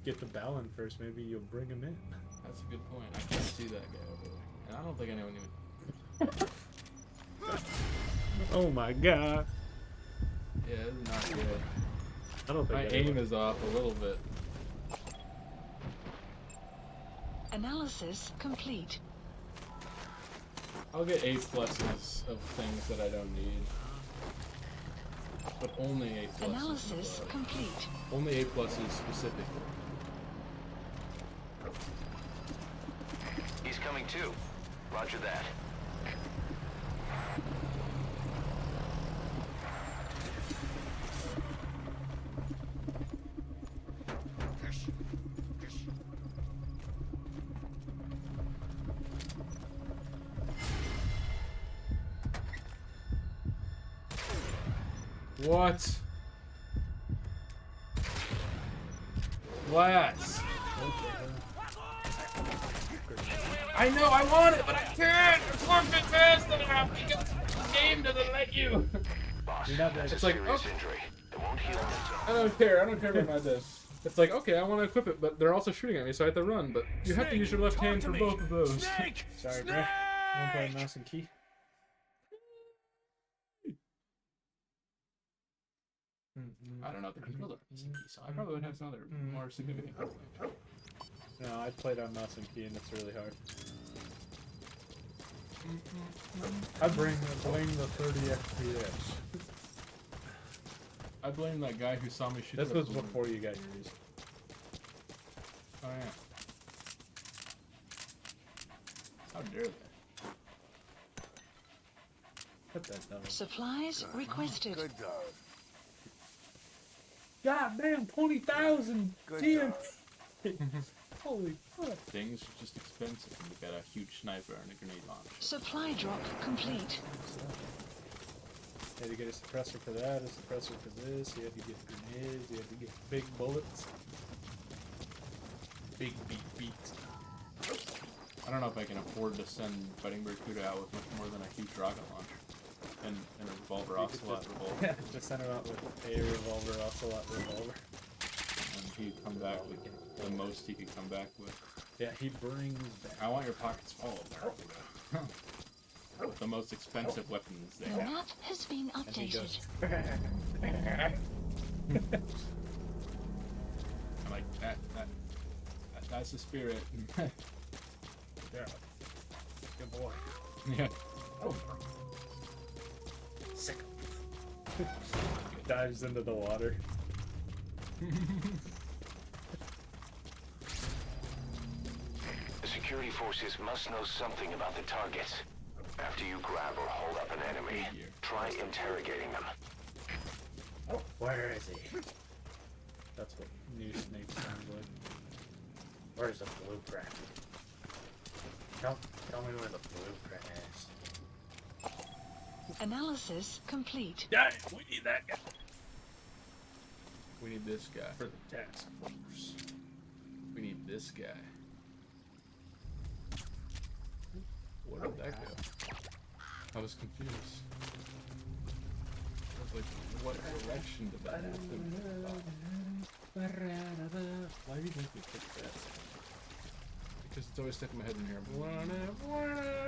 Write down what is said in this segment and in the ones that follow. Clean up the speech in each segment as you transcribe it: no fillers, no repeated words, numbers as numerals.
get the Balin first. Maybe you'll bring him in. That's a good point. I can't see that guy over there. And I don't think anyone even... Oh my god. Yeah, this is not good. I don't think my aim is off a little bit. Analysis complete. I'll get A pluses of things that I don't need. But only A pluses. Analysis complete. Only A pluses specifically. He's coming too. Roger that. What? Glass. I know, I want it, but I can't! It's working fast enough because the game doesn't let you! It's like, okay. I don't care about this. It's like, okay, I want to equip it, but they're also shooting at me, so I have to run, but you have to use your left hand for both of those. Sorry, bro. I won't play mouse and key. I don't know if the controls are so I probably would have some other more significant things. No, I played on mouse and key and it's really hard. I blame the 30 FPS. I blame that guy who saw me shoot. This was before you got yours. Oh yeah. How dare they? Put that down. Supplies requested. Good dog. God damn, 20,000 TNT. Holy fuck. Things are just expensive when you've got a huge sniper and a grenade launcher. Supply drop complete. You had to get a suppressor for that, a suppressor for this, you had to get grenades, you had to get big bullets. Big beats. I don't know if I can afford to send Fighting Barracuda out with much more than a huge rocket launcher. And a revolver, ocelot revolver. Yeah, just send him out with a revolver, ocelot revolver. And he'd come back with the most he could come back with. Yeah, he brings back. I want your pockets full of Barracuda. With the most expensive weapons they The have. map has been updated. I'm like, that's the spirit. Yeah. Good boy. Yeah. Oh. Sick. Dives into the water. The security forces must know something about the targets. After you grab or hold up an enemy, try interrogating them. Oh, where is he? That's what new Snake sounds like. Where's the blueprint? Tell me where the blueprint is. Analysis complete. Yeah, we need that guy. We need this guy. For the task force. We need this guy. Where did that go? I was confused. I was like, what direction did that happen? Why do you think we picked that? Because it's always stuck in my head in here.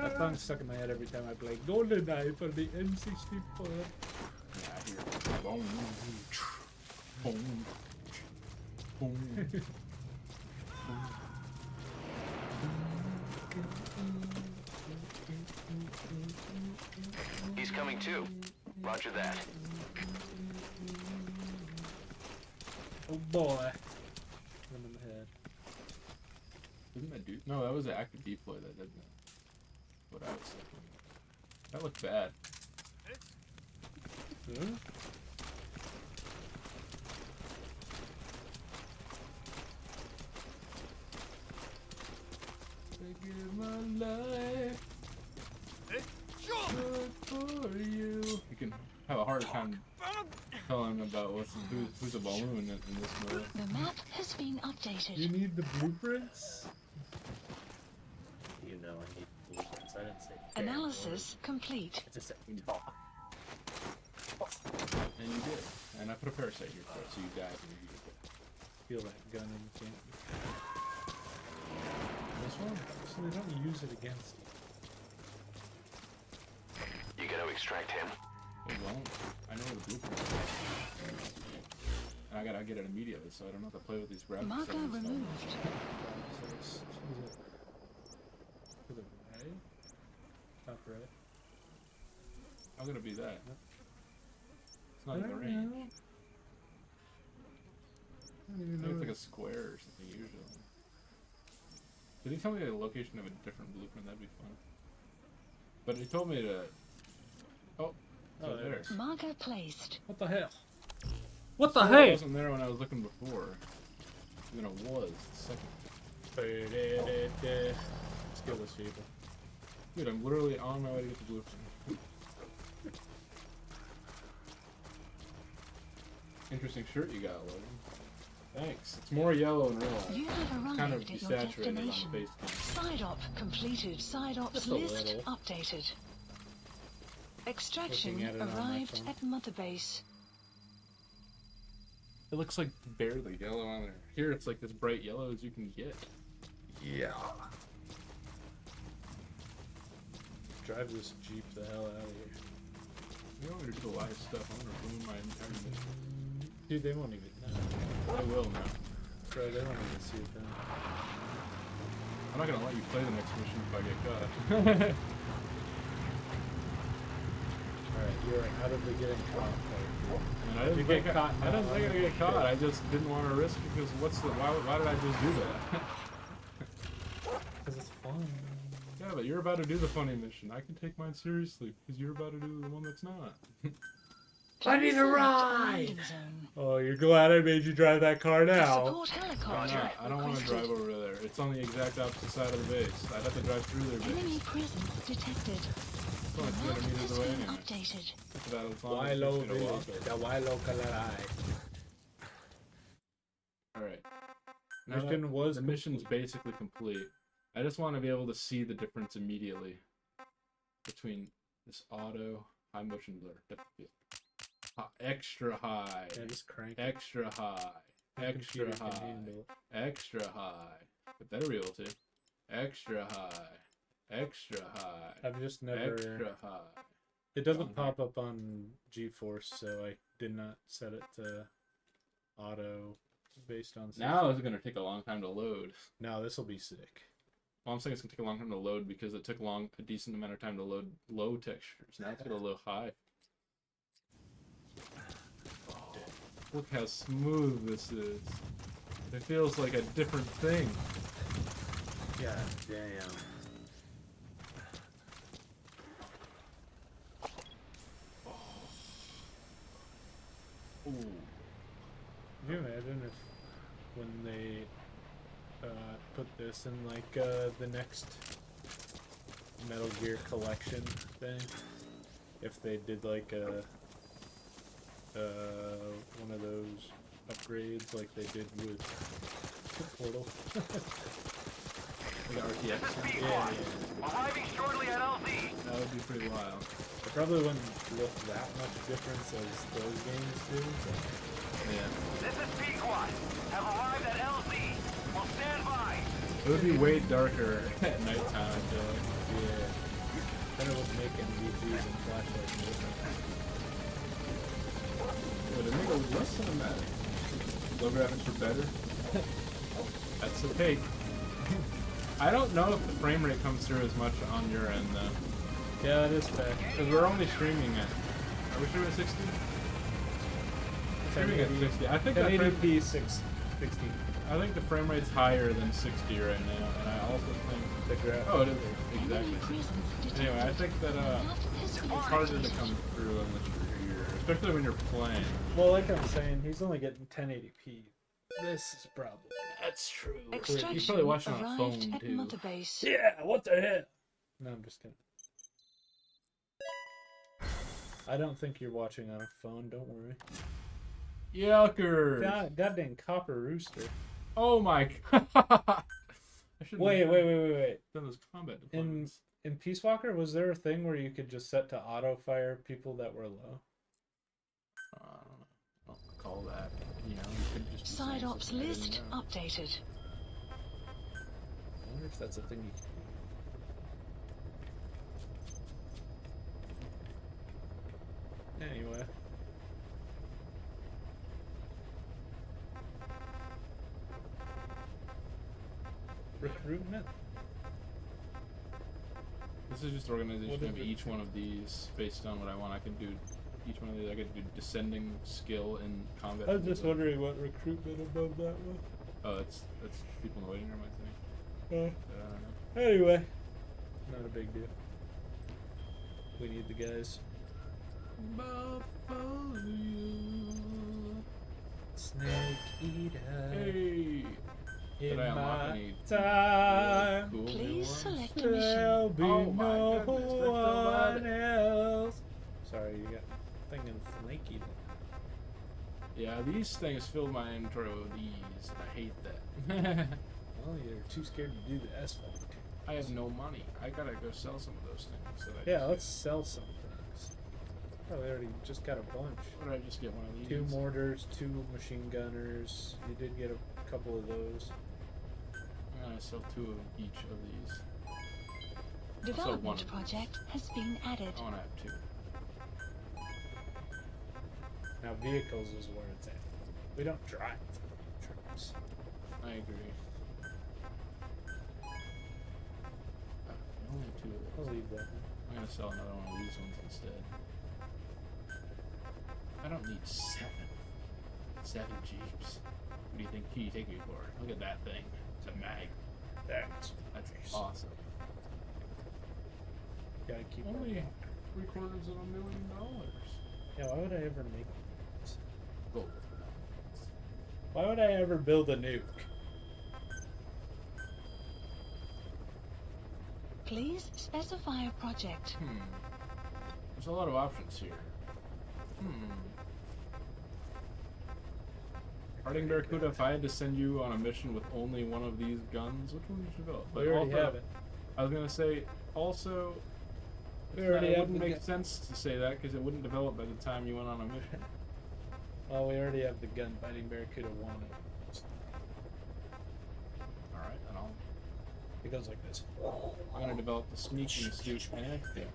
That song's stuck in my head every time I play GoldenEye for the N64. Yeah, I hear it. Boom. Boom. Boom. He's coming too. Roger that. Oh boy. Hit him in the head. Didn't that do? No, that was an active deploy that did that. What I was thinking. That looked bad. Huh? I give my life good for you. You can have a hard time telling about who's a balloon in this movie. The map has been updated. You need the blueprints? You know I need blueprints. I didn't say Analysis complete. I just said talk. And you did. And I put a parasite here for it, so you died and you did. Feel that gun in the champ. one? So they don't use it against you. You gonna extract him? It won't. I know where the blueprint is. And I gotta get it immediately, so I don't have to play with these graphics. Marker removed. To the right? Top right. I'm gonna be that. It's not I in the don't range. know. I don't even Maybe know. it's like a square or something usually. Did he tell me the location of a different blueprint? That'd be fun. But he told me to. Oh, Oh, it's there there. it is. Marker placed. What the hell? What the It hell? wasn't there when I was looking before. And then it was the second. Let's kill this people. Dude, I'm literally on my way to get the blueprint. Interesting shirt you got, Logan. Thanks. It's more yellow in real life. You have arrived Kind of at your desaturated on destination. face cam. Side op completed. Side ops Just a list little. updated. Extraction Looking at it on my arrived phone. at Mother Base. It looks like barely yellow on there. Here it's like as bright yellow as you can get. Yeah. Drive this Jeep the hell out of here. You want me to do the live stuff? I'm gonna ruin my entire mission. Dude, they won't even know. I will now. Bro, they won't even see it then. I'm not gonna let you play the next mission if I get caught. Alright, you're out of the getting caught part. And I didn't You think get caught I didn't think I'd get caught. I just didn't want to risk it because why did I just do that? Because it's fun. Yeah, but you're about to do the funny mission. I can take mine seriously because you're about to do the one that's not. I need a Select ride! landing zone. Oh, you're glad I made you drive that car now. Support helicopter I don't want to requested. drive over there. It's on the exact opposite side of the base. I'd have to drive through their base. Enemy presence detected. It's only 200 Map meters has away been anyway. updated. It's about as long as it Wilo takes me to walk village. there. The Wilo Kalarai. Alright. Now Mission that was the mission's basically complete. I just want to be able to see the difference immediately between this auto high motion blur depth of field. Extra high. Yeah, just crank it. Extra high. My Extra computer can high. handle it. Extra high. But better be able to. Extra high. Extra high. I've just never. Extra high. It doesn't pop up on GeForce, so I did not set it to auto based on. Now it's gonna take a long time to load. No, this will be sick. Well, I'm saying it's gonna take a long time to load because it took a decent amount of time to load low textures. Now it's gonna load high. Look how smooth this is. It feels like a different thing. God damn. Ooh. Could you imagine if when they put this in like the next Metal Gear collection thing, if they did like a one of those upgrades like they did with Portal. Like RTX. Yeah. Arriving shortly at LZ. That would be pretty wild. It probably wouldn't look that much difference as those games do, but Yeah. This is Pequod. Have arrived at LZ. Will stand by. It would be way darker at nighttime, I feel like. yeah. Then it would make MVPs and flashlights different. Would it make it less cinematic? Low graphics are better? That's the take. I don't know if the frame rate comes through as much on your end, though. Yeah, that is fair. Because we're only streaming at... Are we streaming at 60? Streaming at 60. I think that frame, 1080p 660. I think the frame rate's higher than 60 right now, and I also think... The graphics. Oh, it is. Enemy Exactly. presence detected. Anyway, I think that Map has it's been harder to updated. come through unless you're here, especially when you're playing. Well, like I'm saying, he's only getting 1080p. This is a problem. That's true. You Extraction probably watch it on a arrived phone, at too. Mother Base. Yeah, what the hell? No, I'm just kidding. I don't think you're watching on a phone, don't worry. Yuckers! Goddamn copper rooster. Oh my god! I should've Wait. done those combat In deployments. in Peace Walker, was there a thing where you could just set to auto fire people that were low? I don't recall that. You know, you could just be Side saying ops something I didn't list know. updated. I wonder wonder if that's a thing you can do. Anyway. Recruitment? This is just organization What of is it? each one of these based on what I want. I can do each one of these. I could do descending skill in combat. I was just wondering what recruitment above that was. Oh, that's people in the waiting room, I think. Anyway, not a big deal. We need the guys. Snake eater. Hey! In Did I unlock my any time, cool new Please ones? select a there'll mission. be Oh my no goodness, there's still one else. Sorry, you got thinking snake eater. Yeah, these things fill my inventory with these, and I hate that. Well, you're too scared to do the asphalt. I have no money. I gotta go sell some of those things. So that I Yeah, just let's sell some things. Oh, we already just got a bunch. What did I just get one of these? 2 mortars, 2 machine gunners. You did get a couple of those. I'm gonna sell 2 of each of these. one Development of project has been added. I wanna have 2. Now vehicles is where it's at. We don't drive trucks. I agree. Only 2 of I'll those. leave that one. I'm gonna sell another one of these ones instead. I don't need 7 Jeeps. What do you think you take me for? Look at that thing. It's a mag. That's Awesome. Gotta keep Only our- $750,000. Yeah, why would I ever make this? Gold. Why would I ever build a nuke? Please specify a project. There's a lot of options here. Harding Barracuda, if I had to send you on a mission with only one of these guns, which one would you develop? We already have it. I was gonna say, also, We already it have wouldn't the make gun. sense to say that because it wouldn't develop by the time you went on a mission. Oh, we already have the gun. Fighting Barracuda 1. Alright, then It goes like this. I'm gonna develop the sneaking suit and everything.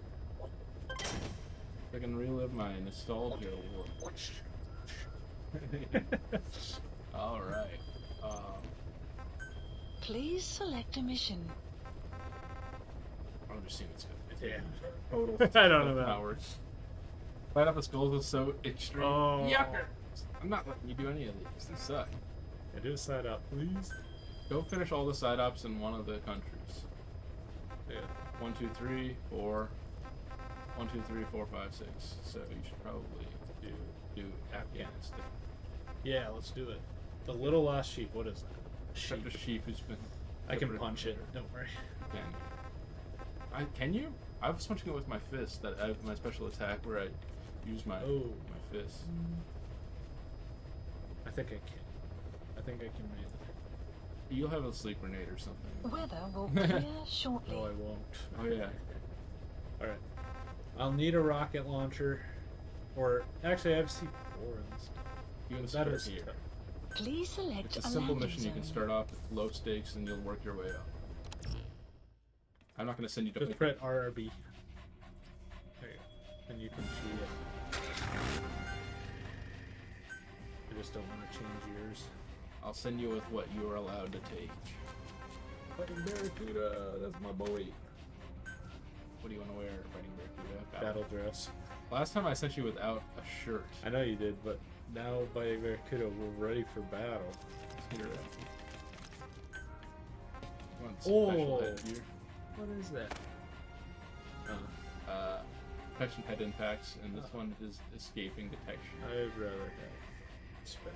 I can relive my nostalgia war. Alright. Please select a mission. I'm just seeing it's good. Yeah. Total I don't know that. powers. Light up the skulls is so extreme. Oh. Yucker! I'm not letting you do any of these. They suck. I do a side up, please. Go finish all the side ops in one of the countries. Yeah. 1, 2, 3, 4. 1, 2, 3, 4, 5, 6. So you should probably do Afghanistan. Yeah, let's do it. The little lost sheep. What is that? Except a sheep who's been. I can different punch it. there. Don't worry. Can you? I was punching it with my fist. That I have my special attack where I use my fist. I think I can. I think I can make it. You'll have a sleep grenade or something. Weather will clear shortly. No, I won't. Oh yeah. Alright. I'll need a rocket launcher. Or, actually, I have C4 in this. You can That start is here. tough. Please select It's a a simple landing mission. You can zone. start off with low stakes and you'll work your way up. I'm not going to send you to. Just press RRB. There you go. And you can shoot it. I just don't want to change yours. I'll send you with what you are allowed to take. Fighting Barracuda, that's my boy. What do you want to wear, Fighting Barracuda? Battle dress. Last time I sent you without a shirt. I know you did, but now by Barracuda, we're ready for battle. Here. You want special Oh. headgear? What is that? Protection head impacts, and this one is escaping detection. I'd rather have special.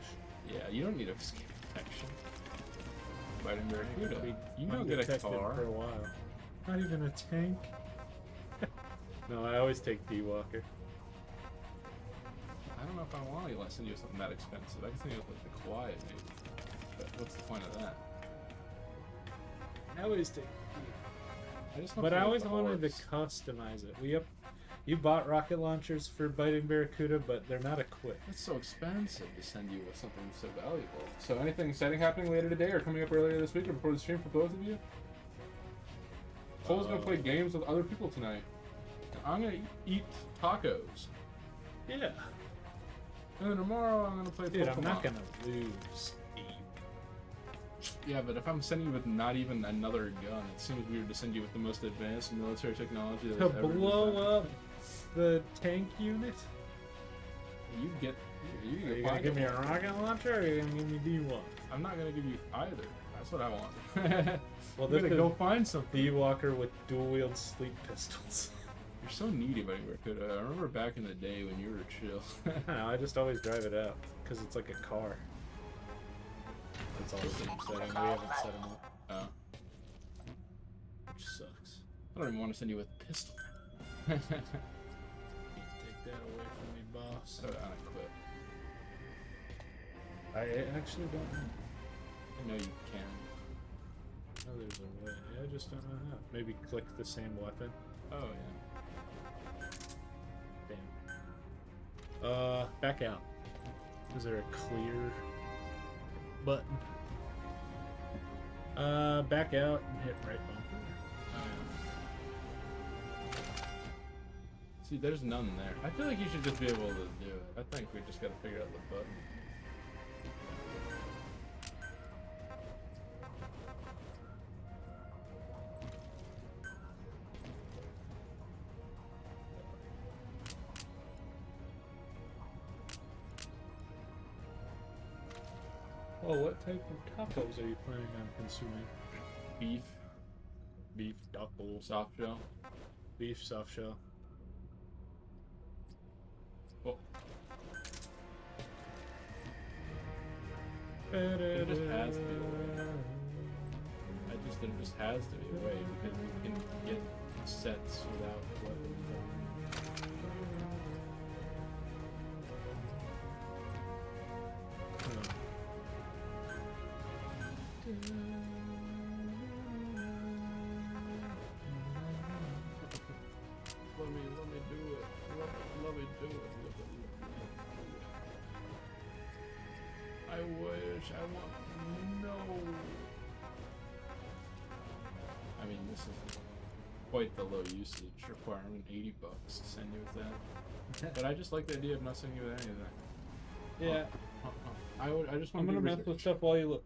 Yeah, you don't need escape detection. Fighting Barracuda. Be You don't get a undetected car. for a while. Not even a tank. No, I always take D-Walker. I don't know if I want to send you something that expensive. I can send you like the Quiet, maybe. But what's the point of that? I always take. I just want But to I get always the wanted to horse. customize it. You bought rocket launchers for Biting Barracuda, but they're not equipped. It's so expensive to send you with something so valuable. So anything exciting happening later today or coming up earlier this week or before the stream for both of you? Cole's gonna play games with other people tonight. I'm gonna eat tacos. Yeah. And then tomorrow I'm gonna play Dude, Pokemon. I'm not gonna lose. Yeah, but if I'm sending you with not even another gun, it seems weird to send you with the most advanced military technology that's To ever been blow done. up the tank unit? You get. Are you gonna give me a rocket launcher or are you gonna give me D-Walk? I'm not gonna give you either. That's what I want. Well, You this gotta go find something. D-Walker with dual-wield sleep pistols. You're so needy, buddy. Barracuda. I remember back in the day when you were chill. I don't know, I just always drive it out because it's like a car. It's all the same setting. We haven't set them up, Oh, which sucks. I don't even want to send you with a pistol. Can't take that away from me, boss. So unequipped. I actually don't know. I know you can. No, there's a way. I just don't know how. Maybe click the same weapon. Oh yeah. Damn. Back out. Is there a clear button? Back out and hit right bumper. Oh, yeah. See, there's none there. I feel like you should just be able to do it. I think we just gotta figure out the button. Oh, what type of tacos are you planning on consuming? Beef, Beef, duck bowl, soft shell. beef, soft shell. Oh. It just has to be a way. There just has to be a way because we can get sets without weapons. Let me do it. Let me do it. I wish. I want. No. I mean, this is quite the low usage requirement. $80 to send you with that. But I just like the idea of not sending you with any of that. Yeah. I just I'm want to gonna mess with stuff while you look.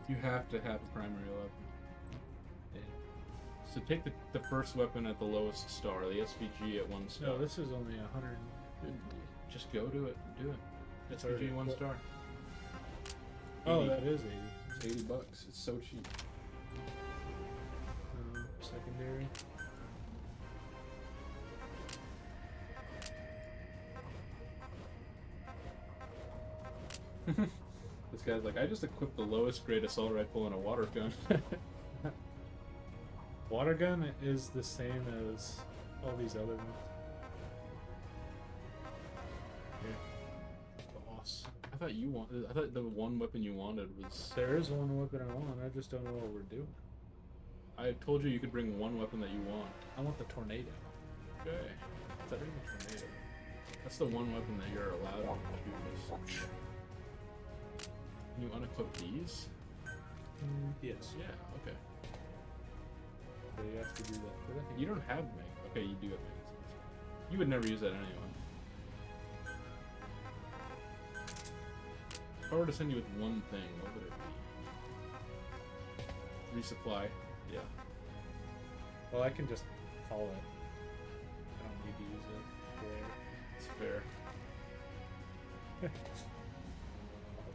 You have to have a primary weapon. So take the first weapon at the lowest star, the SVG at 1 star. No, this is only 100. Just go to it. Do it. It's SVG already 1 equipped. star. Oh, 80. that is 80. It's $80. It's so cheap. Secondary. This guy's like, I just equipped the lowest grade assault rifle and a water gun. Water gun is the same as all these other ones. Here. Boss. I thought the one weapon you wanted was. There is one weapon I want, I just don't know what we're doing. I told you you could bring one weapon that you want. I want the tornado. Okay. Is that even a tornado? That's the one weapon that you're allowed to choose. Can you unequip these? Yes. Yeah, okay. So you have to do that for that. You don't have mag. Okay, you do have magazines. You would never use that anyway. If I were to send you with one thing, what would it be? Resupply. Yeah. Well, I can just call it. I don't need to use it. It's fair.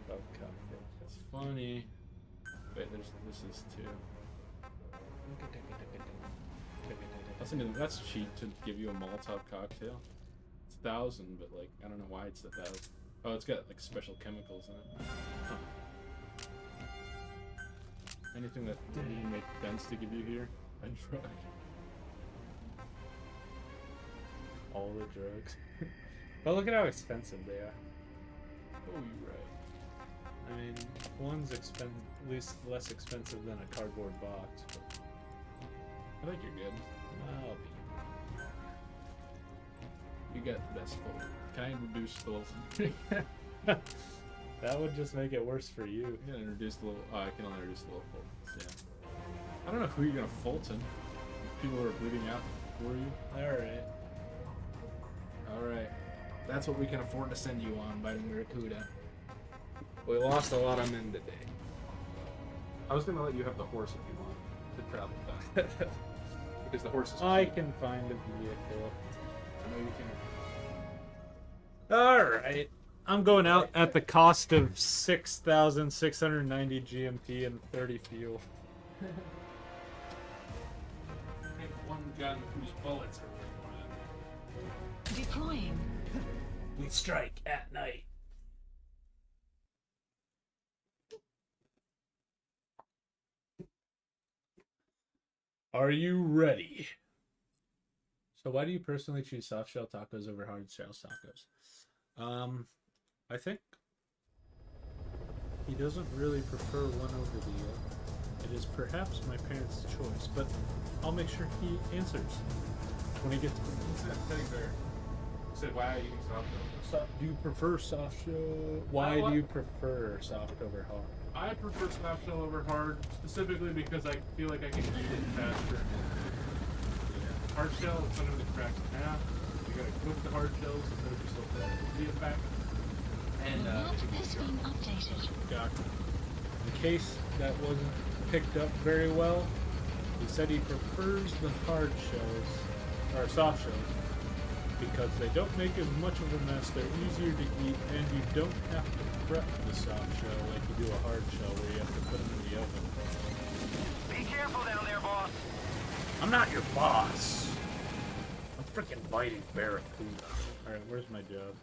About cocktail. It's funny. Wait, this is too. That's cheap to give you a Molotov cocktail. It's 1,000, but like I don't know why it's 1,000. Oh, it's got like special chemicals in it. Huh. Anything that didn't even make sense to give you here, I'd try. All the drugs. But look at how expensive they are. Oh, you're right. I fine. One's at least less expensive than a cardboard box. But I think you're good. I'll be. You got the best fold. Can I introduce the little? That would just make it worse for you. I'm gonna introduce the little. I can only introduce the little Fultons. Yeah. I don't know who you're gonna Fulton. People who are bleeding out for you. Alright. Alright. That's what we can afford to send you on, biting Barracuda. We lost a lot of men today. I was gonna let you have the horse if you want to travel back. Because the horse is I cheap. can find a vehicle. I know you can. Alright. I'm going out at the cost of 6,690 GMP and 30 fuel. Pick one gun whose bullets are worth Deploying. We strike at night. Are you ready? So why do you personally choose soft shell tacos over hard shell tacos? I think he doesn't really prefer one over the other. It is perhaps my parents' choice, but I'll make sure he answers when he gets to Teddy bear. Said, why are you eating soft shell? Do you prefer soft shell? Why do you prefer soft over hard? I prefer soft shell over hard, specifically because I feel like I can eat it faster. Yeah. Hard shell, it's under the crack in half. You gotta cook the hard shells to put yourself the effect. And The map has been updated. In case that wasn't picked up very well, he said he prefers the hard shells, or soft shells, because they don't make as much of a mess, they're easier to eat, and you don't have to prep the soft shell like you do a hard shell where you have to put them in the oven. Be careful down there, boss. I'm not your boss. I'm freaking biting Barracuda. Alright, where's my job?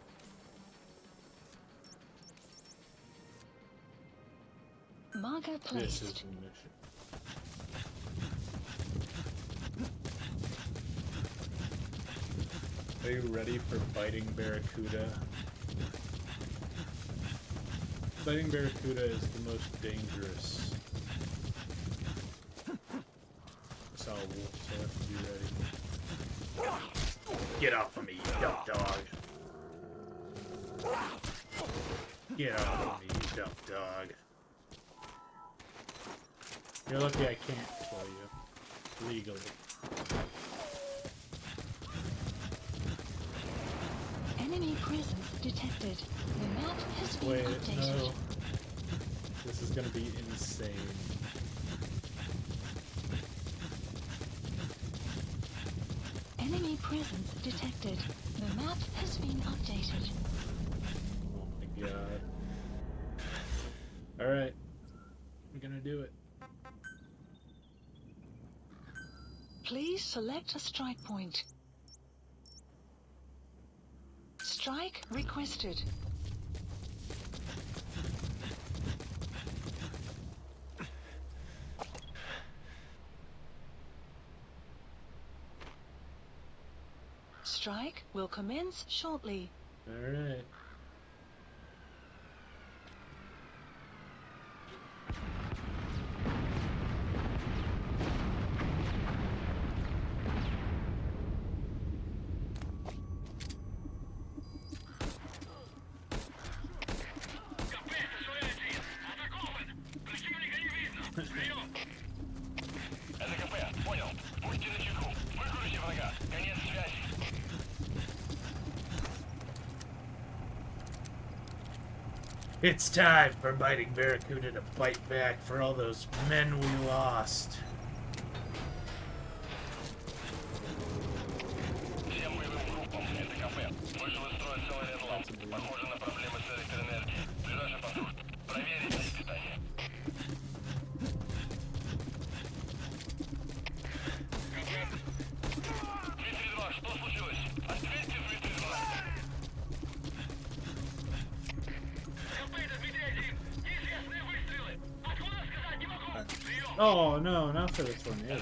Marker This is placed. the mission. Are you ready for biting Barracuda? Biting Barracuda is the most dangerous. Saw a wolf, so I have to be ready. Get off of me, you dumb dog. Get off of me, you dumb dog. You're lucky I can't kill you. Legally. Enemy presence detected. The map has been Wait, updated. no. This is gonna be insane. Enemy presence detected. The map has been updated. Oh my god. Alright. We're gonna do it. Please select a strike point. Strike requested. Strike will commence shortly. Alright. It's time for Biting Barracuda to bite back for all those men we lost. Oh no, not for the tornado.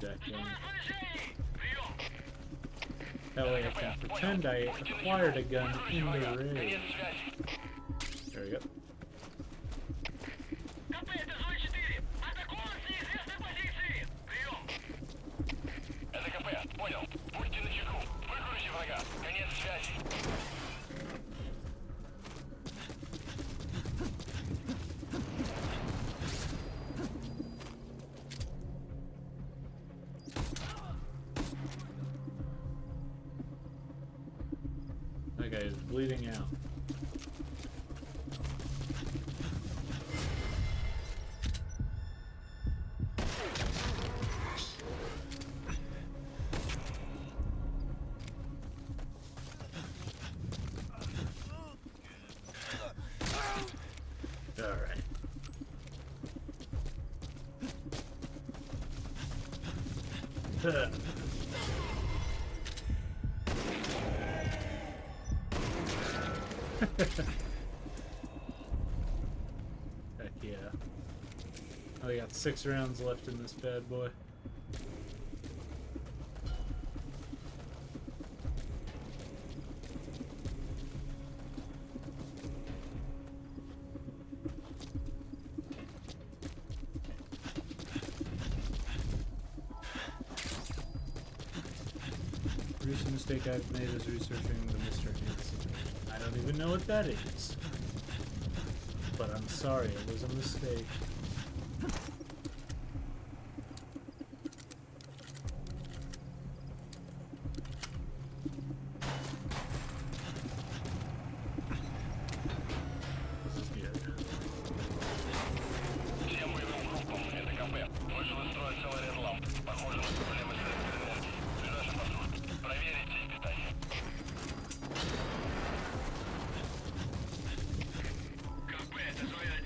that gun. That way I can pretend I acquired a gun in the raid. There we go. That guy is bleeding out. Alright. Heck yeah. Oh, we got 6 rounds left in this bad boy. The recent mistake I've made is researching the Mr. Hansen. I don't even know what that is. But I'm sorry, it was a mistake. This is good.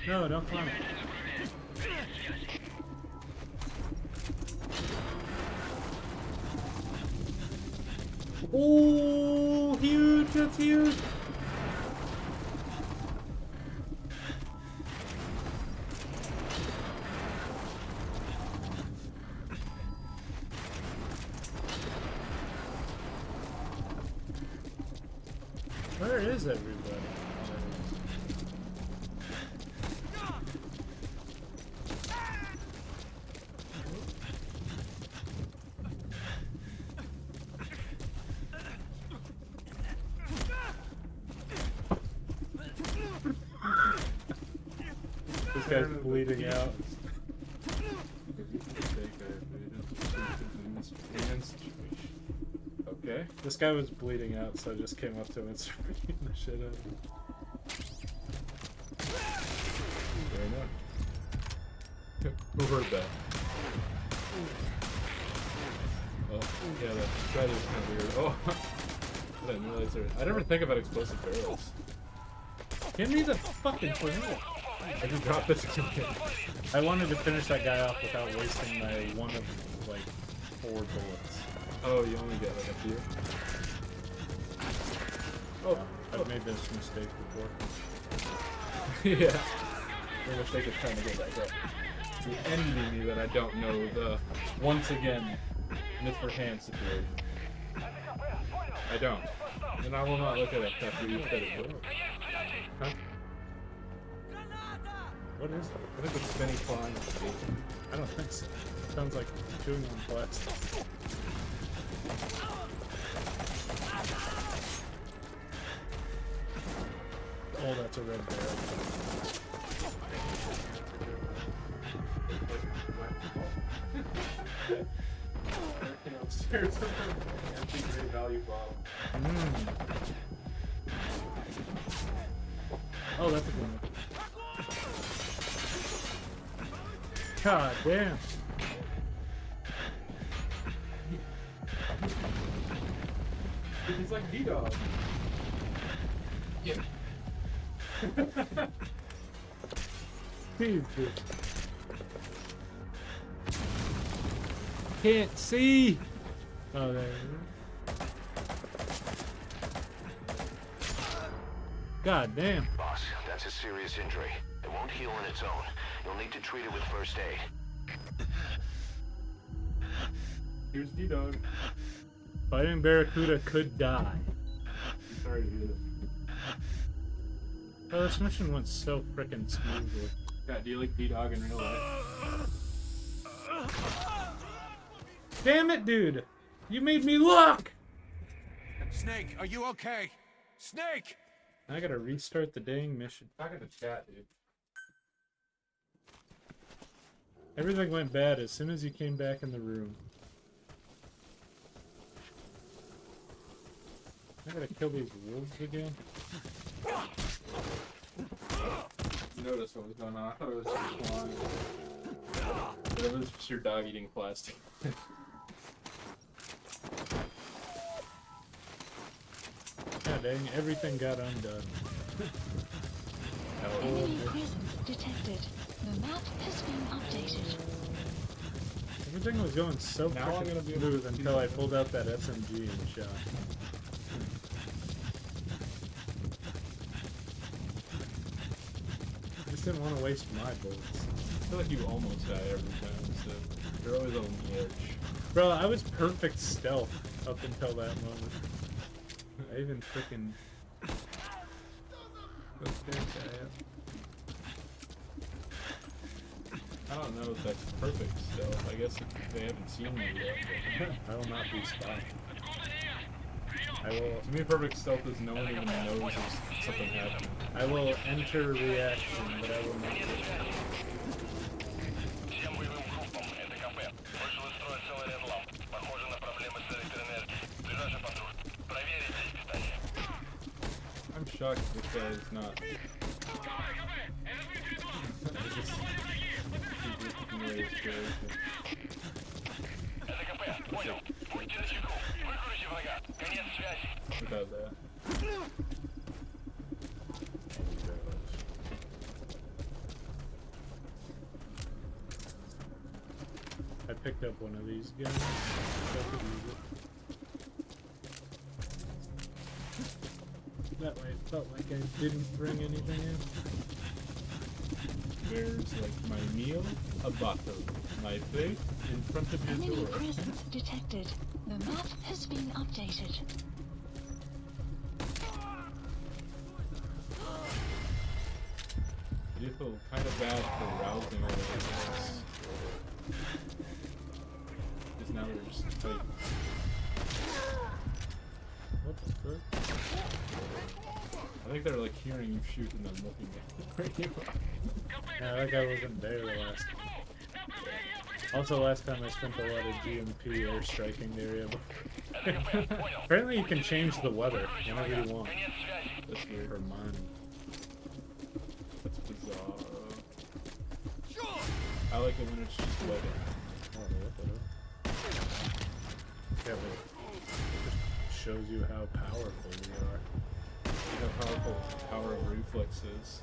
No, don't climb it. Oh, huge! That's huge! Where is everybody? This guy's bleeding out. Okay. This guy was bleeding out, so I just came up to him and started beating the shit out of him. Fair enough. Who heard that? Oh, yeah, that is kind of weird. Oh, I didn't realize there. I never think about explosive barrels. Give me the fucking grenade. I just dropped this again. I wanted to finish that guy off without wasting my one of like 4 bullets. Oh, you only get like a few? Oh, I've made this mistake before. Yeah. The mistake is trying to get back up. You envy me that I don't know the, once again, Mr. Hand situation. I don't. And I will not look at it after you said it. Huh? What is it? I think it's spinny flying. I don't think so. Sounds like chewing on plastic. Oh, that's a red barrel. Upstairs, empty great value bottle. Oh, that's a good one. God damn. He's like D-Dog. Yeah. Jesus. Can't see. Oh, there. God damn. Boss, that's a serious injury. It won't heal on its own. You'll need to treat it with first aid. Here's D-Dog. Fighting Barracuda could die. I'm sorry to hear that. Oh, this mission went so frickin' smoothly. God, do you like D-Dog in real life? Damn it, dude! You made me look! Snake, are you okay? Snake! I gotta restart the dang mission. Talking to chat, dude. Everything went bad as soon as you came back in the room. I gotta kill these wolves again. You noticed what was going on. I thought it was just flying. But it was just your dog eating plastic. God dang, everything got undone. Enemy presence detected. The map has been updated. Everything was going so Now I'm fucking gonna be able smooth to see until I that. pulled out that SMG and shot. I just didn't want to waste my bullets. I feel like you almost die every time, so you're always on the edge. Bro, I was perfect stealth up until that moment. I even freaking... I don't know if that's perfect still. I guess they haven't seen me yet. I will not be spotted. I will... To me, perfect stealth is no one even knows if something happened. I will enter reaction, but I will not... Всем боевым группам, это КП. Вышел из строя целый ряд ламп. Похоже на проблемы с электроэнергией. Ближайший патруль. Проверить здесь питание. I'm shocked this guy is not. Это КП, понял. Будьте начеку. Выкрути врага. Конец связи. Without that. I picked up one of these guns. I could use it. That way it felt like I didn't bring anything in. There's like my meal, a bottle, my plate in front of your Enemy door. presence detected. The map has been updated. I do feel kind of bad for rousing all of this. Because now they're just like, What the frick? I think they're like hearing you shoot and then looking at where you are. Yeah, that guy wasn't there the last time. Also, last time I spent a lot of GMP airstriking the area. Apparently you can change the weather whenever you want. That's weird. For mine. That's bizarre. I like it when it's just like Oh, what the hell? Yeah, but it just shows you how powerful we are. how powerful the power of reflex is.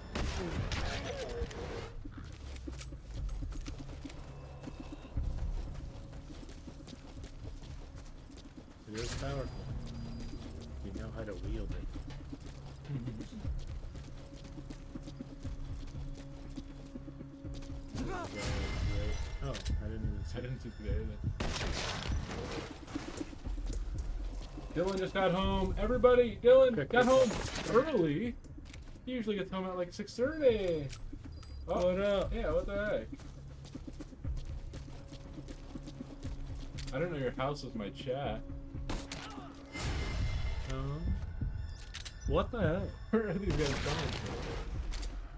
It is powerful. You know how to wield it. Oh, I didn't even see I didn't see today either. Dylan just got home. Everybody, Dylan got home early. He usually gets home at like 6:30. Oh, What up? yeah, what the heck? I didn't know your house was my chat. What the hell? Where are these guys coming from?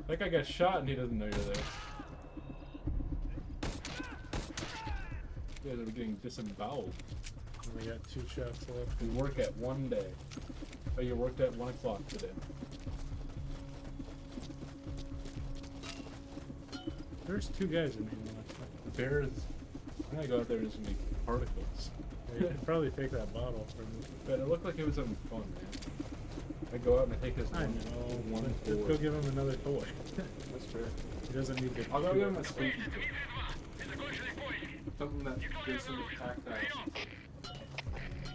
That guy got shot and he doesn't know you're there. You guys are getting disemboweled. We got 2 shots left. We work at one day. Oh, you worked at 1 o'clock today. There's 2 guys in here. The bear is. I'm gonna go out there and just make particles. You could probably take that bottle from me. But it looked like it was having fun, man. I go out and I take his I one, know. one Just go forward. give him another toy. That's fair. He doesn't need to. I'll go give him a squeaky toy. Something that gives him a tactile.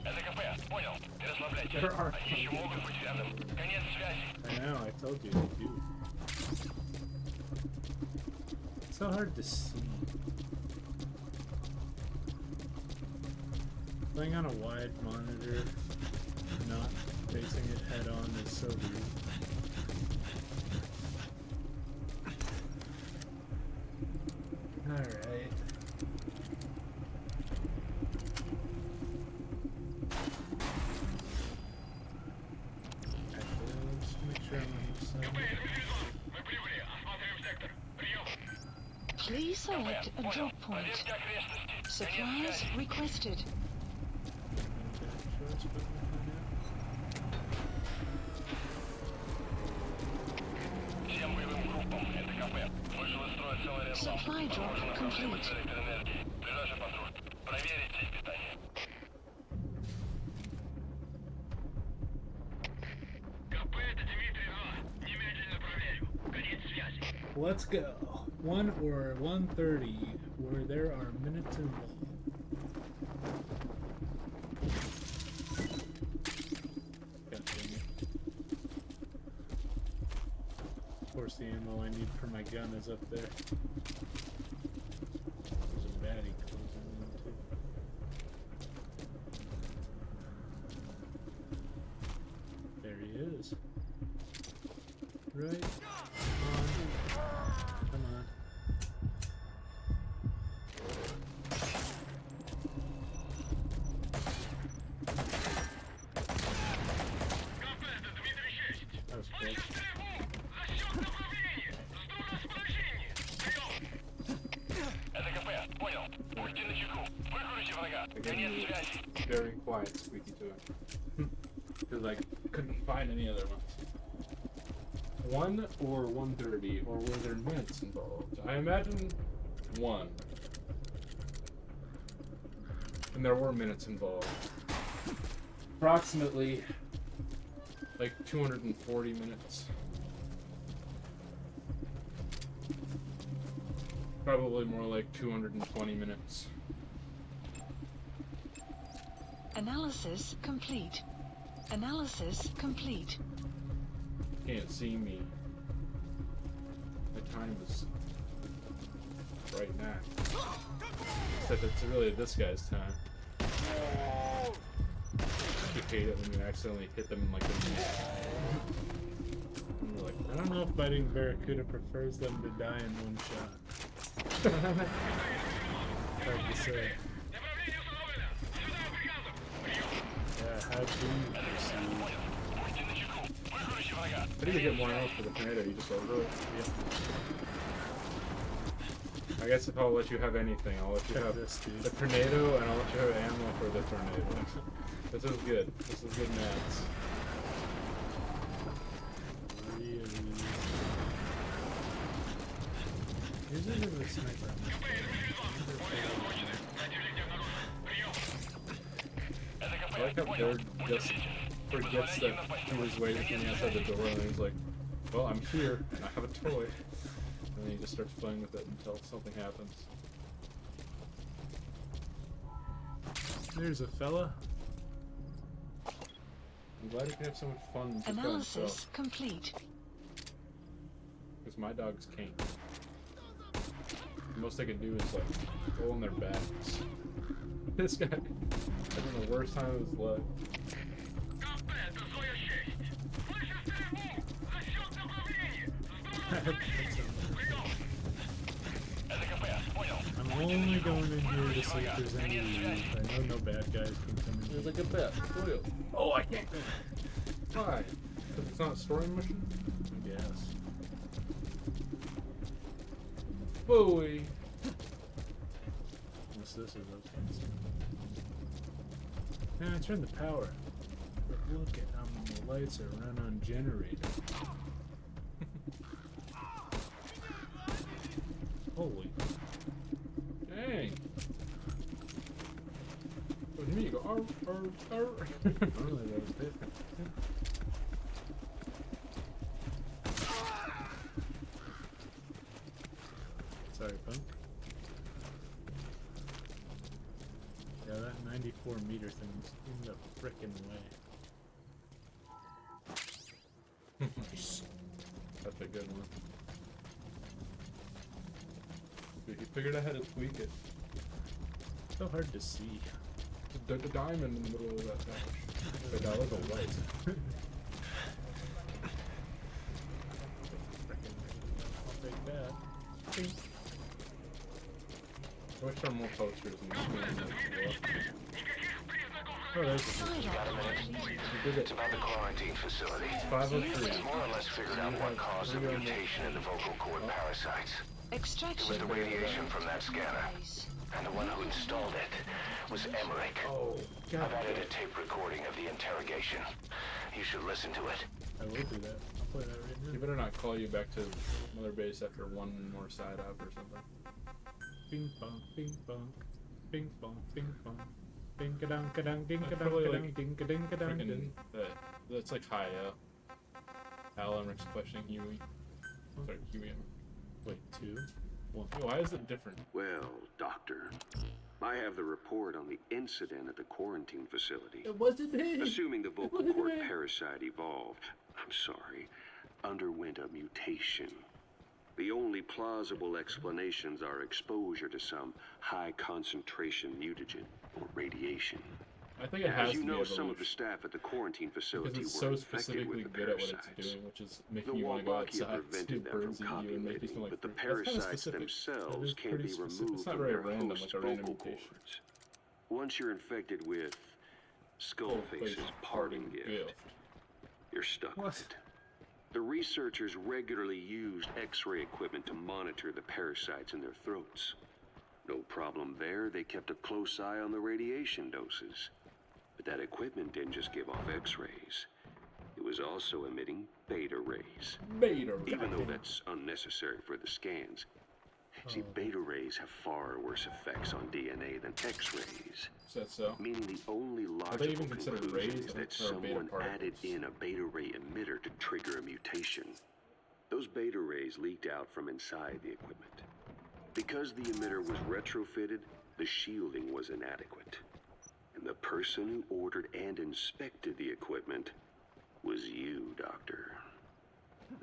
Это КП, понял. Не расслабляйте. There are. Они еще могут быть рядом. Конец связи. I know, I told you they do. It's so hard to see. Playing on a wide monitor, not facing it head on is so rude. Alright. Let's make sure I'm on the side. Please select a drop point. Supplies requested. Supply drop complete. Let's go. 1 or 1:30, where there are minutes involved. God dang it. Of course, the ammo I need for my gun is up there. There's a baddie closing in too. There he is. Right. Come on. That was close. Again, very quiet, squeaky toy. Because I couldn't find any other ones. 1 or 1:30, or were there minutes involved? I imagine 1. And there were minutes involved. Approximately like 240 minutes. Probably more like 220 minutes. Analysis complete. Analysis complete. Can't see me. My time is right now. Except it's really this guy's time. You hate it when you accidentally hit them like a knee. And you're like, I don't know if fighting Barracuda prefers them to die in one shot. Hard to say. Yeah, how do you proceed? I think you get more ammo for the tornado, you just over it. Yeah. I guess if I'll let you have anything, I'll let you have this, dude. the tornado and I'll let you have ammo for the tornado. This is good. This is good maths. Really? Here's another sniper. I like how Bird just forgets that he was waiting for me outside the door and he's like, well, I'm here and I have a toy. And then he just starts playing with it until something happens. There's a fella. I'm glad he can have so much fun just by Analysis himself. complete. Because my dogs can't. The most they can do is like go on their backs. This guy having the worst time of his life. I'm only going in here to see if there's any loot. I know no bad guys can come in. There's like a bet. Oh, I can't. Why? Because it's not a story mission? Yes. Bowie. Unless this is okay. Man, I turned the power. But look at how many lights are run on generator. Holy. Dang. What do you mean? You go, arr. Normally that was different. Sorry, punk. Yeah, that 94 meter thing's in the frickin' way. That's a good one. Dude, he figured out how to tweak it. So hard to see. The diamond in the middle of that pouch. But that was a light. I'll take that. I wish there were more posters and screens that could go up. Oh, there's a Side Got a minute? It's about the quarantine facility. 503. It's more or less figured out what caused the mutation in the vocal cord parasites. It Extraction. was the radiation from that scanner. And the one who installed it was Emmerich. Oh, I've added a tape recording of the interrogation. You should listen to it. I will do that. I'll play that right he now. better not call you back to Mother Base after one more side up or something. Ping pong, ping pong, ping pong, ping pong. Ding-ka-dunk-ka-dunk, That's probably ding-ka-dunk-ka-dunk, like ding-ka-dink-ka-dunk. Freaking, that's like high Al Emmerich's questioning Huey. Sorry, Huey Emmerich. Wait, 2? 1. Why is it different? Well, Doctor, I have the report on the incident at the quarantine facility. It wasn't him! Assuming the vocal cord parasite evolved, underwent a mutation. The only plausible explanations are exposure to some high-concentration mutagen or radiation. I think it has As to you be know, evolution. some of the staff at the quarantine facility Because it's were so infected specifically with the good at what parasites. it's doing, which is The making you want to go Wolbachia outside to prevented them birds from eat you and make you copulating, smell like but the fruit. That's kinda parasites specific. That themselves is can't pretty be specific. removed It's not from very their random, host like a vocal random mutation. cords. Once you're infected with Skullface's parting gift, you're stuck with it. The researchers regularly used X-ray equipment to monitor the parasites in their throats. No problem there, they kept a close eye on the radiation doses. But that equipment didn't just give off X-rays. It was also emitting beta rays. Beta Even though that's unnecessary for the scans. See, beta rays have far worse effects on DNA than X-rays. Is that so? Meaning the only Are they logical even considered conclusion rays is or that beta someone added particles? in a beta ray emitter to trigger a mutation. Those beta rays leaked out from inside the equipment. Because the emitter was retrofitted, the shielding was inadequate. And the person who ordered and inspected the equipment was you, Doctor.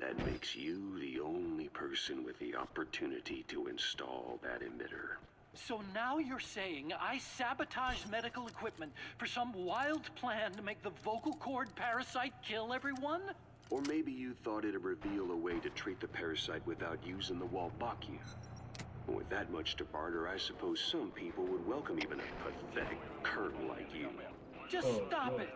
That makes you the only person with the opportunity to install that emitter. So now you're saying I sabotaged medical equipment for some wild plan to make the vocal cord parasite kill everyone? Or maybe you thought it'd reveal a way to treat the parasite without using the Wolbachia. With that much to barter, I suppose some people would welcome even a pathetic colonel like you. Just stop it.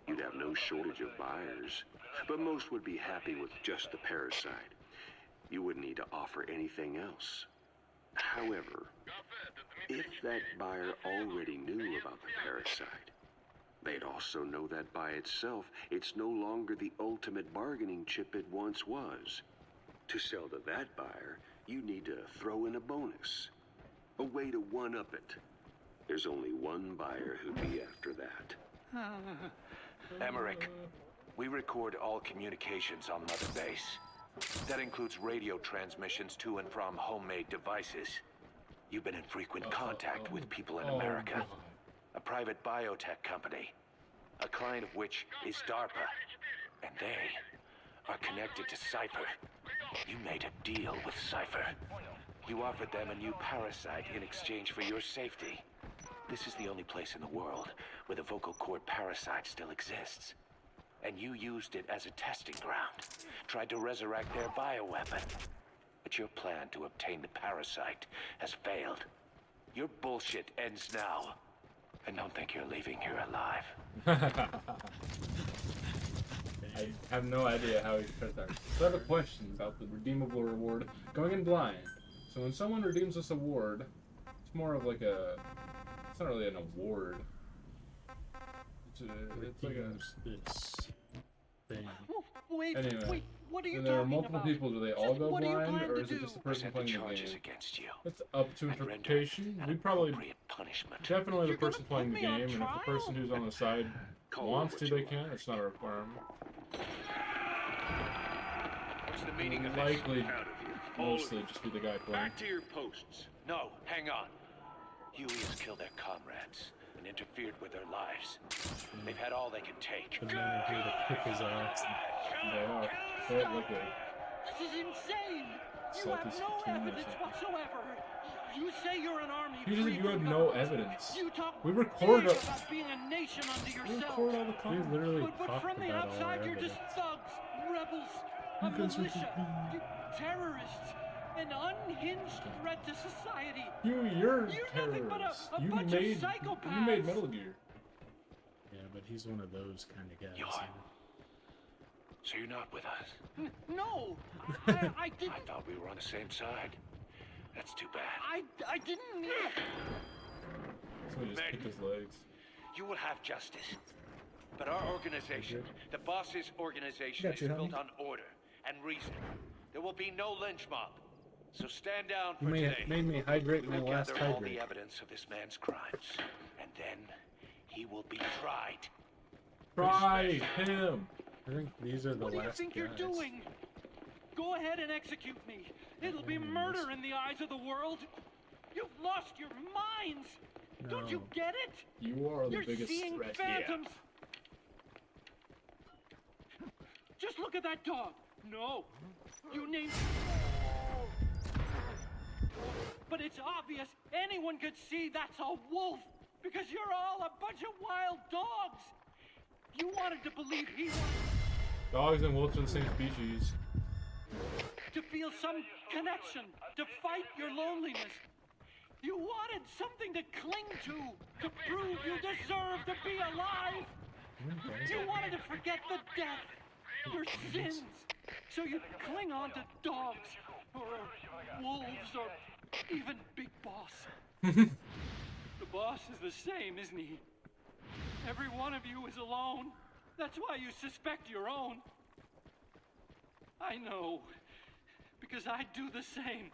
You'd have no shortage of buyers, but most would be happy with just the parasite. You wouldn't need to offer anything else. However, if that buyer already knew about the parasite, they'd also know that by itself, it's no longer the ultimate bargaining chip it once was. To sell to that buyer, you need to throw in a bonus. A way to one-up it. There's only one buyer who'd be after that. Emmerich, we record all communications on Mother Base. That includes radio transmissions to and from homemade devices. You've been in frequent contact with people in America. God. A private biotech company. A client of which is DARPA. And they are connected to Cypher. You made a deal with Cypher. You offered them a new parasite in exchange for your safety. This is the only place in the world where the vocal cord parasite still exists. And you used it as a testing ground. Tried to resurrect their bioweapon. But your plan to obtain the parasite has failed. Your bullshit ends now. And don't think you're leaving here alive. I have no idea how he said that. So I have a question about the redeemable reward. Going in blind. So when someone redeems this award, it's more of like a... It's not really an award. It's like a... Redeems this thing. Wait, Anyway, wait, what are you and there are talking multiple about? people. Do they all Just go what do you blind, plan or to is it do? just the person Present the playing the charges game? against you. It's up to And render interpretation. an We probably... appropriate punishment. Definitely the You're gonna person playing the put me on game, and if the trial? person who's on the side wants to, they can. It's not a requirement. What's the meaning of this? Likely, Out of here. All of mostly you. just be the guy playing. Back to your posts. No, hang on. Huey has killed their comrades and interfered with their lives. They've had all they can take. The man here to kick his ass. They are. They look like This is insane! You Salty have no Splatoon or evidence something. whatsoever! You say you're an army. You free have from no government. evidence. You talk We record big it. about being a nation unto We yourself. record all the We time. literally But talked from the about all our outside, you're evidence. just thugs, rebels, a You guys are militia, terrorists, an unhinged threat to society. You're You're nothing but terrorists. a You bunch made of psychopaths. you made Metal Gear. Yeah, but he's one of those kind of guys. You are. So you're not with us? No, I I didn't. thought we were on the same side. That's too bad. I didn't. Somebody just kicked his legs. You will have justice. But our organization, the boss's organization, Got you, is built homie. on order and reason. There will be no lynch mob. So stand down You for today. made me hydrate We my will last gather all the hydrate. evidence of this man's crimes, and then he will be tried. Try him. I think these are the What do you last think guys. you're doing? Go ahead and execute me. It'll be murder in the eyes of the world. You've lost your minds. Don't you No. get it? You are the You're biggest seeing threat phantoms. Just look at that dog. No, you named. But it's obvious. Anyone could see that's a wolf because you're all a bunch of wild dogs. You wanted to believe he was. Dogs and wolves are the same species. To feel some connection, to fight your loneliness. You wanted something to cling to prove you deserve to be alive. You wanted to forget the death, your sins, so you'd cling on to dogs, or wolves, or even Big Boss. The boss is the same, isn't he? Every one of you is alone. That's why you suspect your own. I know, because I do the same.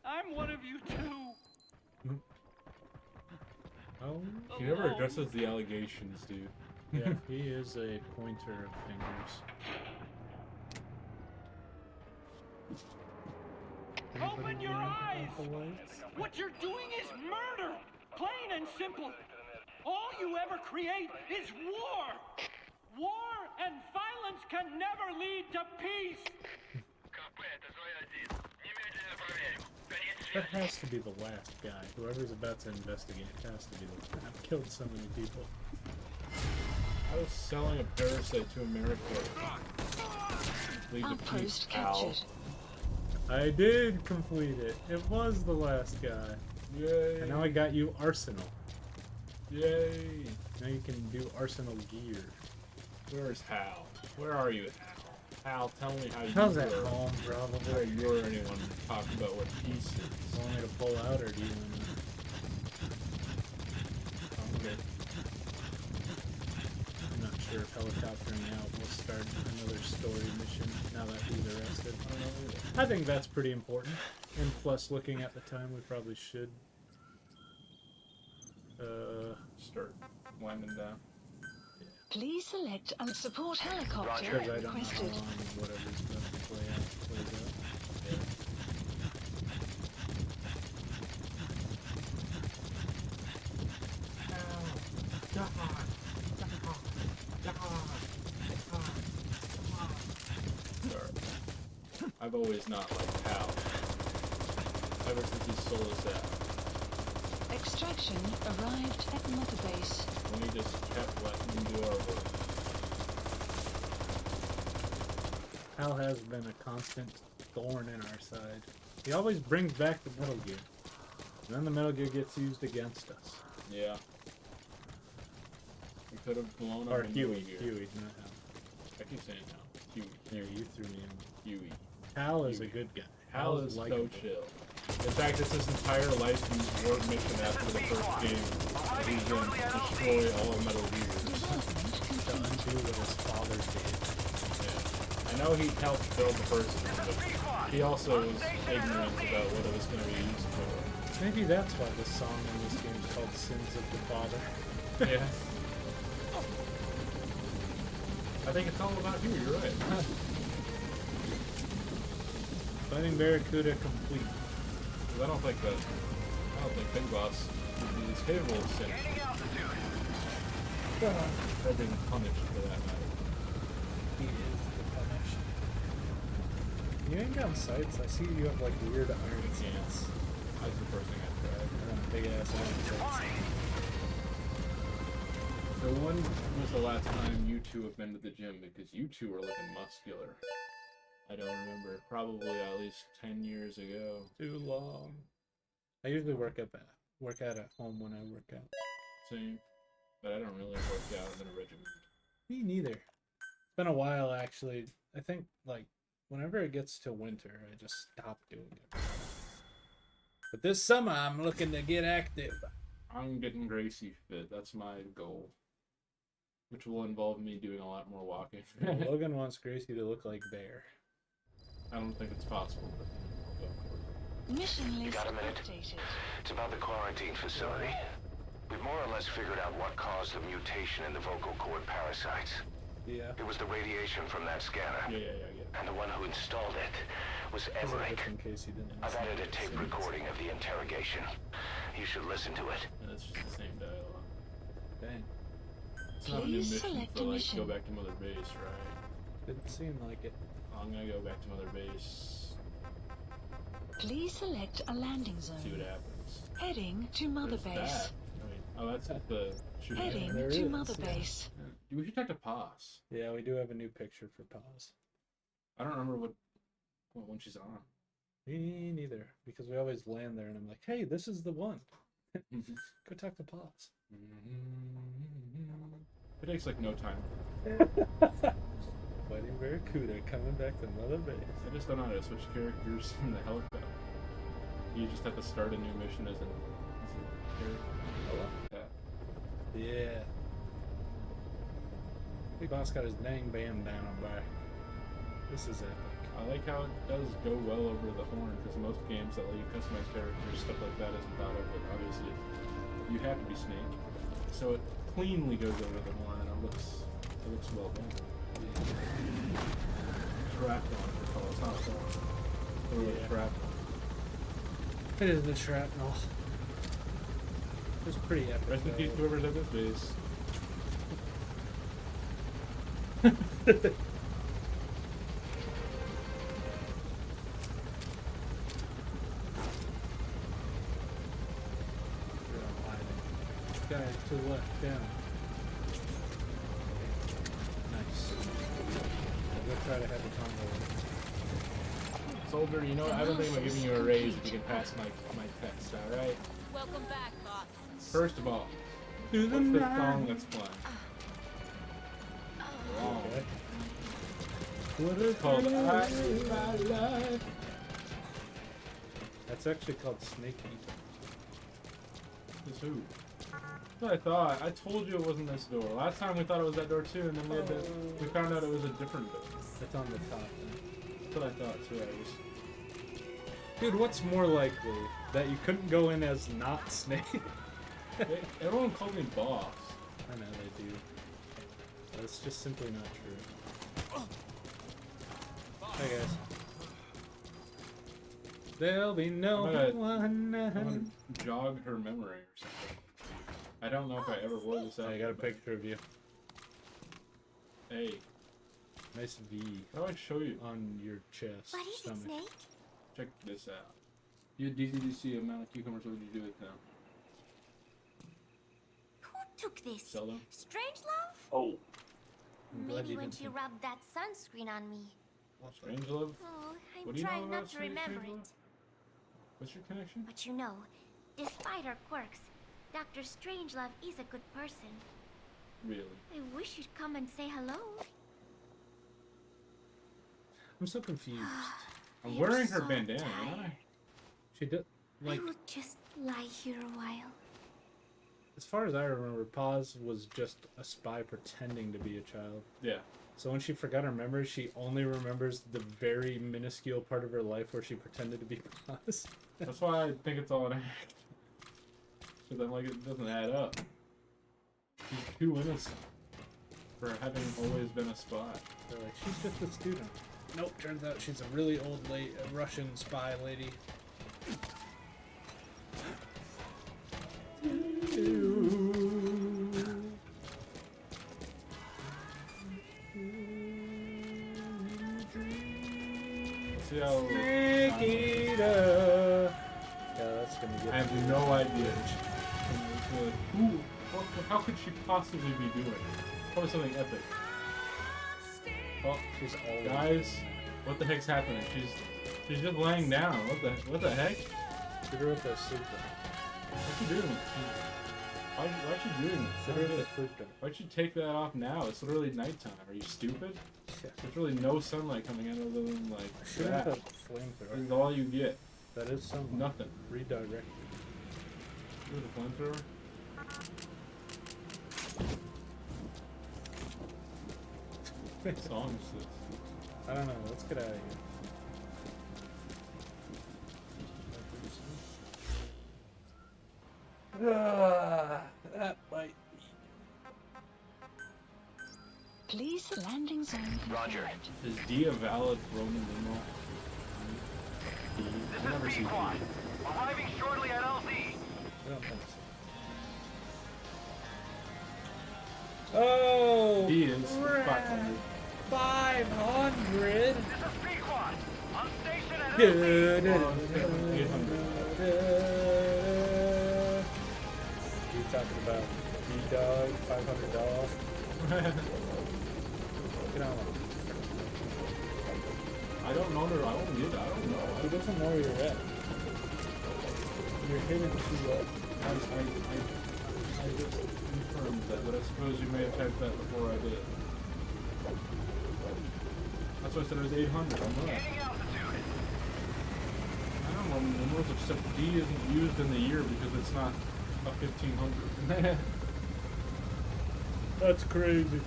I'm one of you too. Oh, He never Alone. addresses the allegations, dude. yeah, he is a pointer of fingers. Open your eyes! The lights? What you're doing is murder! Plain and simple. All you ever create is war! War and violence can never lead to peace! That has to be the last guy. Whoever's about to investigate has to be the one. I've killed so many people. I was selling a parasite to America. Leave the peace, Outpost pal. captured. I did complete it. It was the last guy. Yay! And now I got you Arsenal. Yay! Now you can do Arsenal gear. Where's Hal? Where are you, Hal? Hal, tell me how you How's at were. home, Where probably. you or anyone talking about what peace is. Want me to pull out, or do you want to? Okay. I'm not sure if helicoptering out will start another story mission now that he's arrested. I don't know either. I think that's pretty important. And plus, looking at the time, we probably should. Start winding down. Please select a support helicopter Because I don't know how requested. long whatever's going to play out plays out. Sorry. I've always not liked Hal. Ever since he sold us out. Extraction arrived at Mother Base. When he just kept letting him do our work. Hal has been a constant thorn in our side. He always brings back the Metal Gear. And then the Metal Gear gets used against us. Yeah. We could have blown Or up Huey. here. Huey, not Hal. I keep saying Hal. Huey. Here, you threw me in. Huey. Hal is a Huey. good guy. Hal is so likable. chill. In fact, it's his entire life he's world mission after the first game. He's going to destroy all Metal Gears. Development To complete. undo what his father did. Yeah. I know he helped build the first one, but he also was ignorant about what it was going to be used for. Maybe that's why the song in this game is called Sins of the Father. Yeah. I think it's all about you, you're right. Fighting Barracuda complete. 'Cause I don't think Big Boss is capable of sin. Or being punished for that matter. He is the punish. You ain't got sights. I see you have like weird iron sights. That's the first thing I tried. Big ass appetites. So when was the last time you two have been to the gym? Because you two are looking muscular. I don't remember. Probably at least 10 years ago. Too long. I usually work out at home when I work out. Same. But I don't really work out in a regimen. Me neither. It's been a while actually. I think like whenever it gets to winter, I just stop doing it. But this summer, I'm looking to get active. I'm getting Gracie fit. That's my goal. Which will involve me doing a lot more walking. Logan wants Gracie to look like Bear. I don't think it's possible, but I'll go for it. Mission You list got a minute? updated. It's about the quarantine facility. We've more or less figured out what caused the mutation in the vocal cord parasites. Yeah. It was the radiation from that scanner. Yeah. And the one who installed it was Emmerich. In case you didn't I've listen added to a it. tape recording of the interrogation. You should listen to it. And it's just the same dialogue. Dang. It's not a new Please mission select for, a like, mission. go back to Mother Base, right? Didn't seem like it. I'm gonna go back to Mother Base, Please select a landing see what zone. happens. Heading to Mother There's Base. that. I mean, oh, that's at the shooting. Heading there to is, Mother yeah. Base. We should talk to Paz. Yeah, we do have a new picture for Pause. I don't remember what one she's on. Me neither, because we always land there and I'm like, hey, this is the one. Go talk to Pause. It takes like no time. Fighting Barracuda coming back to Mother Base. I just don't know how to switch characters in the helicopter. You just have to start a new mission as a character. Oh, well. Yeah. Yeah. Big Boss got his dang band down on by. This is epic. I like how it does go well over the horn, because most games that let you customize characters, stuff like that isn't thought of, but obviously you have to be Snake. So it cleanly goes over the horn and it looks well done. Shrapnel, I call it. It's not a horn. It's Yeah. shrapnel. It is the shrapnel. It's pretty epic. Rest in peace, though. whoever's at this base. You're on hiding. Guys to the left, down. Nice. We'll try to have a combo. Soldier, you know what? I've been thinking about giving you a raise if you can pass my test, alright? Welcome back, boss. First of all, what's the song that's playing? Wrong. Okay. It's called I Live My Life. That's actually called Snake Eater. It's who? That's what I thought. I told you it wasn't this door. Last time we thought it was that door too, and then we found out it was a different door. It's on the top. Then. That's what I thought too. Dude, what's more likely? That you couldn't go in as not Snake? Everyone called me boss. I know they do. That's just simply not true. Hi guys. There'll be no I'm one. gonna jog her memory or something. I don't know if I ever wore this out. I got a picture of you. Hey, Nice V how do I show you? on your chest. What is it, stomach. Snake? Check this out. You had DCDC amount of cucumbers. What would you do with them? Who took this? Sell them? Strange love? Oh, I'm glad Maybe you when didn't she think- rubbed that sunscreen on me. Strange love? Oh, I'm What do you know trying about not to remember Strange it. Love? What's your connection? But you know, despite her quirks, Dr. Strangelove is a good person. Really? I wish you'd come and say hello. I'm so confused. I'm I'm wearing her so bandana, tired. am I? She did like, I will just lie here a while. as far as I remember, Paz was just a spy pretending to be a child. Yeah. So when she forgot her memory, she only remembers the very minuscule part of her life where she pretended to be Paz. That's why I think it's all an act. Because I'm like, it doesn't add up. She's too innocent for having always been a spy. They're like, she's just a student. Nope, turns out she's a really old Russian spy lady. See how Snake Eater. Yeah, that's no idea. Who? How could she possibly be doing? Probably something epic. Oh, She's always guys, what the heck's happening? She's just laying down. What the heck? Get her with a sleep drink. What's she doing? Why'd she doing this? Get her with a sleep drink. Why'd you take that off now? It's literally nighttime. Are you stupid? Yeah. There's really no sunlight coming in other than like Shoot that. a flamethrower. That's all you get. That is something. Nothing. Redirect. With a flamethrower? What song is this? I don't know. Let's get out of here. That might Please, landing zone Roger. confirmed. Is D a valid Roman numeral? D. I never see D. Arriving shortly at LZ. I don't think so. Oh! D is 500. 500! This is Pequod. On station at Good. 800. You talking about D-Dog, $500? Get on. I don't know. I don't need it. I don't know. He doesn't know where you're at. You're hidden too low. I just confirmed that, but I suppose you may have typed that before I did. That's why I said it was 800. I'm not. I don't know numerals, except D isn't used in the year because it's not a 1500. That's crazy.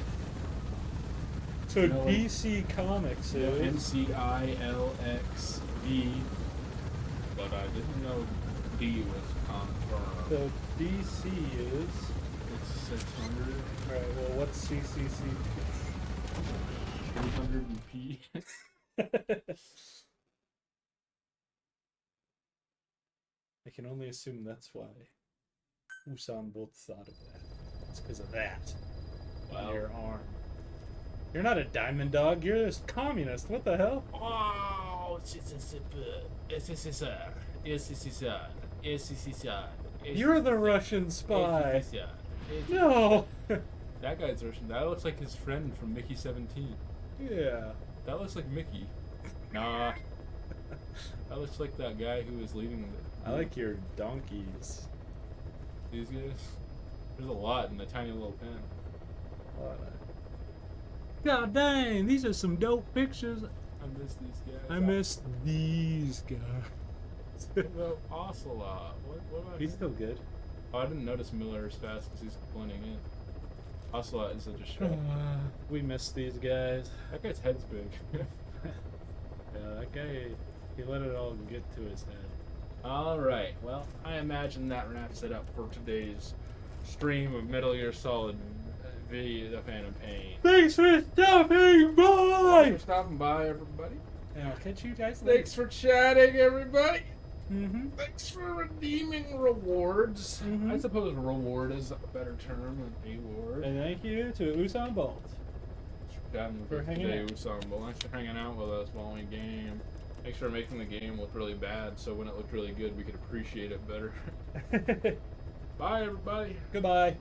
So No, DC Comics is... NCILXV, but I didn't know D was confirmed. So DC is... It's 600. Alright, well what's CCC? 300 P. I can only assume that's why Usain Bolt thought of that. It's because of that. Wow. On your arm. You're not a diamond dog, you're a communist. What the hell? Oh, You're the Russian spy. No. That guy's Russian. That looks like his friend from Mickey 17. Yeah. That looks like Mickey. Nah. That looks like that guy who was leading the... I like your donkeys. These guys? There's a lot in a tiny little pen. God dang, these are some dope pictures. I miss these guys. I miss these guys. What about Ocelot? What about He's him? still good. Oh, I didn't notice Miller as fast because he's blending in. Ocelot is a distraction. We miss these guys. That guy's head's big. Yeah, that guy, he let it all get to his head. Alright, well, I imagine that wraps it up for today's stream of Metal Gear Solid V, The Phantom Pain. Thanks for stopping by! Thanks for stopping by, everybody. And I'll catch you guys later. Thanks for chatting, everybody. Mm-hmm. Thanks for redeeming rewards. I suppose reward is a better term than reward. And thank you to Usain Bolt. For hanging out. Thanks for hanging out with us while we game. Thanks for making the game look really bad, so when it looked really good, we could appreciate it better. Bye, everybody. Goodbye.